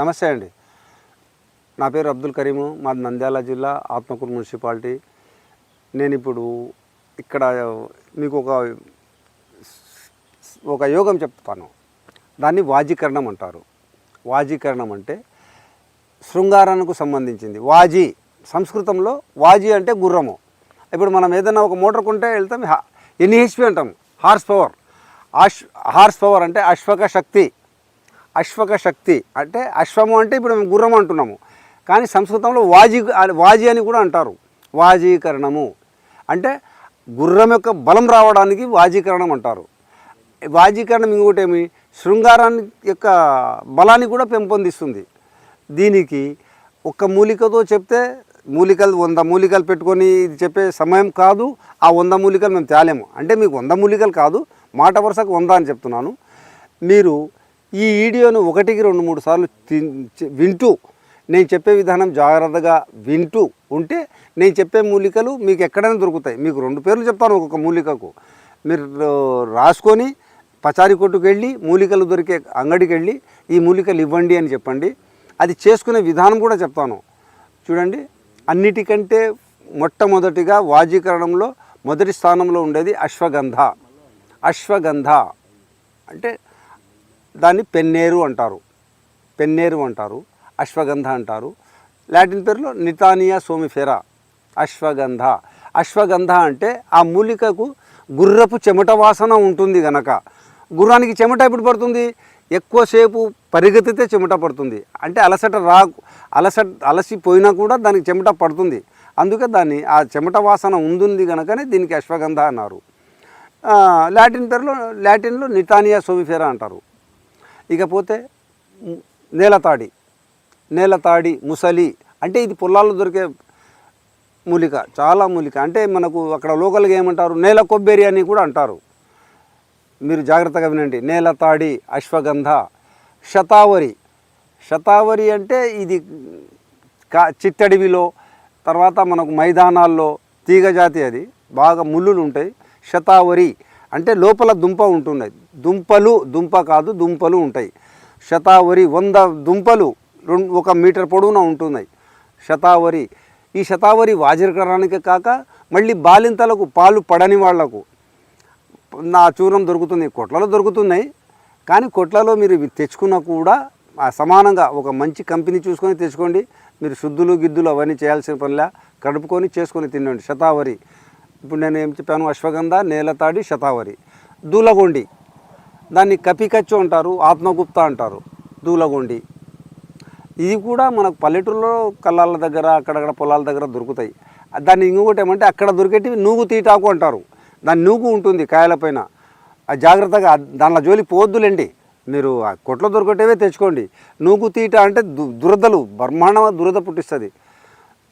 నమస్తే అండి. నా పేరు అబ్దుల్ కరీము. మాది నంద్యాల జిల్లా ఆత్మకూరు మున్సిపాలిటీ. నేను ఇప్పుడు ఇక్కడ మీకు ఒక యోగం చెప్తాను. దాన్ని వాజీకరణం అంటారు. వాజీకరణం అంటే శృంగారానికి సంబంధించింది. వాజీ సంస్కృతంలో వాజీ అంటే గుర్రము. ఇప్పుడు మనం ఏదైనా ఒక మోటార్ కొంటే వెళ్తాం, ఎన్ని హెచ్పి అంటాం, హార్స్ పవర్. హార్స్ పవర్ అంటే అశ్వక శక్తి. అశ్వక శక్తి అంటే అశ్వము అంటే ఇప్పుడు మేము గుర్రం అంటున్నాము, కానీ సంస్కృతంలో వాజీ అని కూడా అంటారు. వాజీకరణము అంటే గుర్రం యొక్క బలం రావడానికి వాజీకరణం అంటారు. వాజీకరణం ఇంకోటి ఏమి, శృంగారాన్ని యొక్క బలాన్ని కూడా పెంపొందిస్తుంది. దీనికి ఒక్క మూలికతో చెప్తే మూలికలు 100 మూలికలు పెట్టుకొని ఇది చెప్పే సమయం కాదు. ఆ 100 మూలికలు మేము తేలేము. అంటే మీకు 100 మూలికలు కాదు, మాట వరుసకు 100 అని చెప్తున్నాను. మీరు ఈ వీడియోను 1కి 2-3 సార్లు వింటూ, నేను చెప్పే విధానం జాగ్రత్తగా వింటూ ఉంటే నేను చెప్పే మూలికలు మీకు ఎక్కడైనా దొరుకుతాయి. మీకు 2 పేర్లు చెప్తాను ఒక్కొక్క మూలికకు. మీరు రాసుకొని పచారీ కొట్టుకు వెళ్ళి మూలికలు దొరికే అంగడికి వెళ్ళి ఈ మూలికలు ఇవ్వండి అని చెప్పండి. అది చేసుకునే విధానం కూడా చెప్తాను. చూడండి, అన్నిటికంటే మొట్టమొదటిగా వాజీకరణంలో మొదటి స్థానంలో ఉండేది అశ్వగంధ. అశ్వగంధ అంటే దాన్ని పెన్నేరు అంటారు. పెన్నేరు అంటారు, అశ్వగంధ అంటారు. లాటిన్ పేరులో నితానియా సోమిఫెరా. అశ్వగంధ. అశ్వగంధ అంటే ఆ మూలికకు గుర్రపు చెమట వాసన ఉంటుంది గనక. గుర్రానికి చెమట ఎప్పుడు పడుతుంది? ఎక్కువసేపు పరిగెత్తితే చెమట పడుతుంది. అంటే అలసిపోయినా కూడా దానికి చెమట పడుతుంది. అందుకే దాన్ని ఆ చెమట వాసన ఉంటుంది కనుకనే దీనికి అశ్వగంధ అన్నారు. లాటిన్లో నితానియా సోమిఫెరా అంటారు. ఇకపోతే నేలతాడి, ముసలి అంటే ఇది పొలాల్లో దొరికే మూలిక, చాలా మూలిక. అంటే మనకు అక్కడ లోకల్గా ఏమంటారు, నేల కొబ్బరి అని కూడా అంటారు. మీరు జాగ్రత్తగా వినండి. నేలతాడి, అశ్వగంధ. శతావరి అంటే ఇది చిత్తడివిలో, తర్వాత మనకు మైదానాల్లో తీగ జాతి, అది బాగా ముళ్ళులు ఉంటాయి. శతావరి అంటే లోపల దుంప ఉంటున్నాయి. దుంప కాదు, దుంపలు ఉంటాయి. శతావరి 100 దుంపలు 1 మీటర్ పొడవునా ఉంటున్నాయి. శతావరి. ఈ శతావరి వాజీకరణానికి కాక మళ్ళీ బాలింతలకు, పాలు పడని వాళ్లకు నా చూర్ణం దొరుకుతుంది. కొట్లలో దొరుకుతున్నాయి, కానీ కొట్లలో మీరు తెచ్చుకున్నా కూడా సమానంగా ఒక మంచి కంపెనీ చూసుకొని తెచ్చుకోండి. మీరు శుద్ధులు గిద్దులు అవన్నీ చేయాల్సిన పనిలా కడుపుకొని చేసుకొని తినండి. శతావరి. ఇప్పుడు నేను ఏం చెప్పాను, అశ్వగంధ, నేలతాడి, శతావరి. దూలగొండి, దాన్ని కపికచ్చు అంటారు, ఆత్మగుప్త అంటారు. దూలగొండి ఇది కూడా మనకు పల్లెటూరులో కళ్ళాల దగ్గర, అక్కడక్కడ పొలాల దగ్గర దొరుకుతాయి. దాన్ని ఇంకొకటి ఏమంటే అక్కడ దొరికేటివి నూగు తీటాకు అంటారు. దాని నూగు ఉంటుంది కాయలపైన. అది జాగ్రత్తగా దానిలో జోలి పోవద్దులేండి. మీరు ఆ కొట్లో దొరికేటివే తెచ్చుకోండి. నూగు తీట అంటే దురదలు, బ్రహ్మాండ దురద పుట్టిస్తుంది.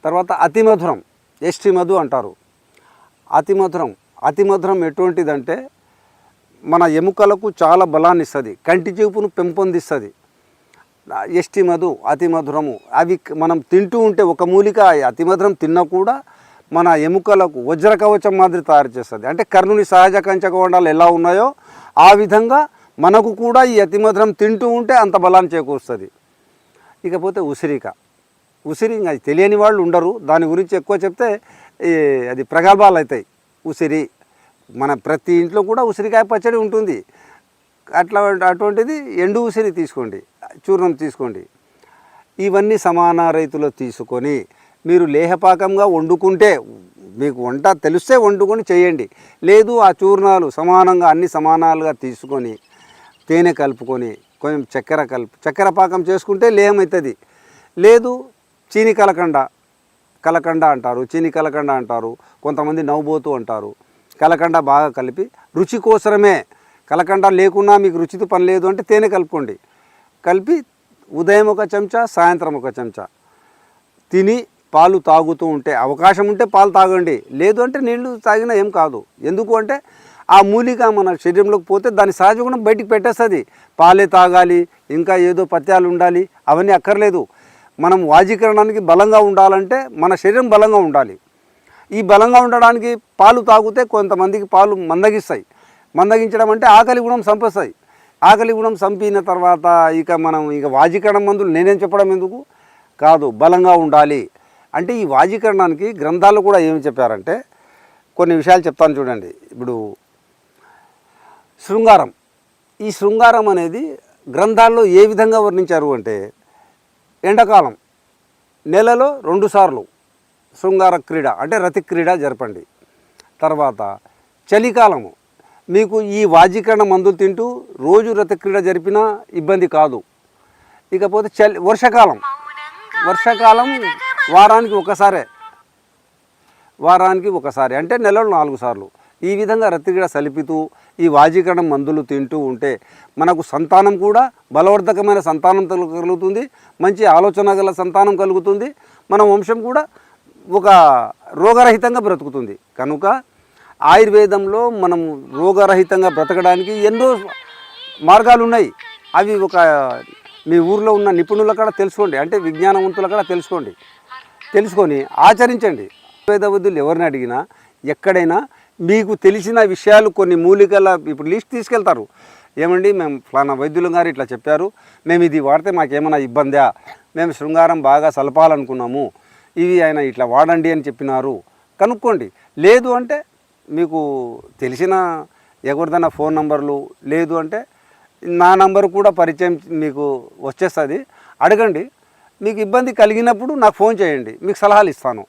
తర్వాత అతిమధురం, ఎస్టి మధు అంటారు. అతిమధురం ఎటువంటిదంటే మన ఎముకలకు చాలా బలాన్ని ఇస్తుంది, కంటి చూపును పెంపొందిస్తుంది. ఎస్టి మధు, అతిమధురము అవి మనం తింటూ ఉంటే ఒక మూలిక అతిమధురం తిన్నా కూడా మన ఎముకలకు వజ్రకవచం మాదిరి తయారు చేస్తుంది. అంటే కర్ణుని సహజ కంచకవండాలు ఎలా ఉన్నాయో ఆ విధంగా మనకు కూడా ఈ అతిమధురం తింటూ ఉంటే అంత బలాన్ని చేకూరుస్తుంది. ఇకపోతే ఉసిరిక. అది తెలియని వాళ్ళు ఉండరు. దాని గురించి ఎక్కువ చెప్తే అది ప్రగల్భాలు అవుతాయి. ఉసిరి మన ప్రతి ఇంట్లో కూడా ఉసిరికాయ పచ్చడి ఉంటుంది. అటువంటిది ఎండు ఉసిరి తీసుకోండి, చూర్ణం తీసుకోండి. ఇవన్నీ సమాన రైతులో తీసుకొని మీరు లేహపాకంగా వండుకుంటే, మీకు వంట తెలిస్తే వండుకొని చేయండి. లేదు ఆ చూర్ణాలు సమానంగా అన్ని సమానాలుగా తీసుకొని తేనె కలుపుకొని కొంచెం చక్కెర పాకం చేసుకుంటే లేహం అవుతుంది. లేదు చీని కలకండ అంటారు, చీని కలకండ అంటారు, కొంతమంది నవ్వుబోతు అంటారు. కలకండ బాగా కలిపి రుచి కోసమే, కలకండ లేకున్నా మీకు రుచితో పని లేదు అంటే తేనె కలుపుకోండి. కలిపి ఉదయం 1 చెంచా, సాయంత్రం 1 చెంచా తిని పాలు తాగుతూ ఉంటే, అవకాశం ఉంటే పాలు తాగండి, లేదు అంటే నీళ్లు తాగినా ఏం కాదు. ఎందుకు అంటే ఆ మూలిక మన శరీరంలోకి పోతే దాని సహజ గుణం బయటికి పెట్టేస్తుంది. పాలే తాగాలి, ఇంకా ఏదో పత్యాలు ఉండాలి, అవన్నీ అక్కర్లేదు. మనం వాజీకరణానికి బలంగా ఉండాలంటే మన శరీరం బలంగా ఉండాలి. ఈ బలంగా ఉండడానికి పాలు తాగితే కొంతమందికి పాలు మందగించడం అంటే ఆకలి గుణం సంపస్తాయి. ఆకలి గుణం చంపిన తర్వాత ఇక మనం ఇక వాజీకరణం మందులు నేనేం చెప్పడం ఎందుకు కాదు, బలంగా ఉండాలి అంటే ఈ వాజీకరణానికి గ్రంథాలు కూడా ఏమి చెప్పారంటే కొన్ని విషయాలు చెప్తాను చూడండి. ఇప్పుడు శృంగారం, ఈ శృంగారం అనేది గ్రంథాల్లో ఏ విధంగా వర్ణించారు అంటే ఎండాకాలం నెలలో 2 సార్లు శృంగార క్రీడ అంటే రతి క్రీడ జరపండి. తర్వాత చలికాలము మీకు ఈ వాజీకరణ మందులు తింటూ రోజు రతి క్రీడ జరిపినా ఇబ్బంది కాదు. ఇకపోతే వర్షాకాలం వారానికి ఒకసారి అంటే నెలలో 4 సార్లు ఈ విధంగా రతి క్రీడ సలిపితూ ఈ వాజీకరణ మందులు తింటూ ఉంటే మనకు సంతానం కూడా బలవర్ధకమైన సంతానం కలుగుతుంది, మంచి ఆలోచన గల సంతానం కలుగుతుంది, మన వంశం కూడా ఒక రోగరహితంగా బ్రతుకుతుంది. కనుక ఆయుర్వేదంలో మనం రోగరహితంగా బ్రతకడానికి ఎన్నో మార్గాలు ఉన్నాయి. అవి ఒక మీ ఊర్లో ఉన్న నిపుణుల కాడ తెలుసుకోండి, అంటే విజ్ఞానవంతుల కాడ తెలుసుకొని ఆచరించండి. ఆయుర్వేద వైద్యులు ఎవరిని అడిగినా ఎక్కడైనా మీకు తెలిసిన విషయాలు కొన్ని మూలికల ఇప్పుడు లిస్ట్ తీసుకెళ్తారు. ఏమండి మేము ఫలానా వైద్యులు గారు ఇట్లా చెప్పారు, మేము ఇది వాడితే మాకేమైనా ఇబ్బందా, మేము శృంగారం బాగా సలపాలనుకున్నాము, ఇవి ఆయన ఇట్లా వాడండి అని చెప్పినారు, కనుక్కోండి. లేదు అంటే మీకు తెలిసిన ఎవరిదైనా ఫోన్ నంబర్లు లేదు అంటే నా నంబరు కూడా పరిచయం మీకు వచ్చేస్తుంది, అడగండి. మీకు ఇబ్బంది కలిగినప్పుడు నాకు ఫోన్ చేయండి, మీకు సలహాలు ఇస్తాను.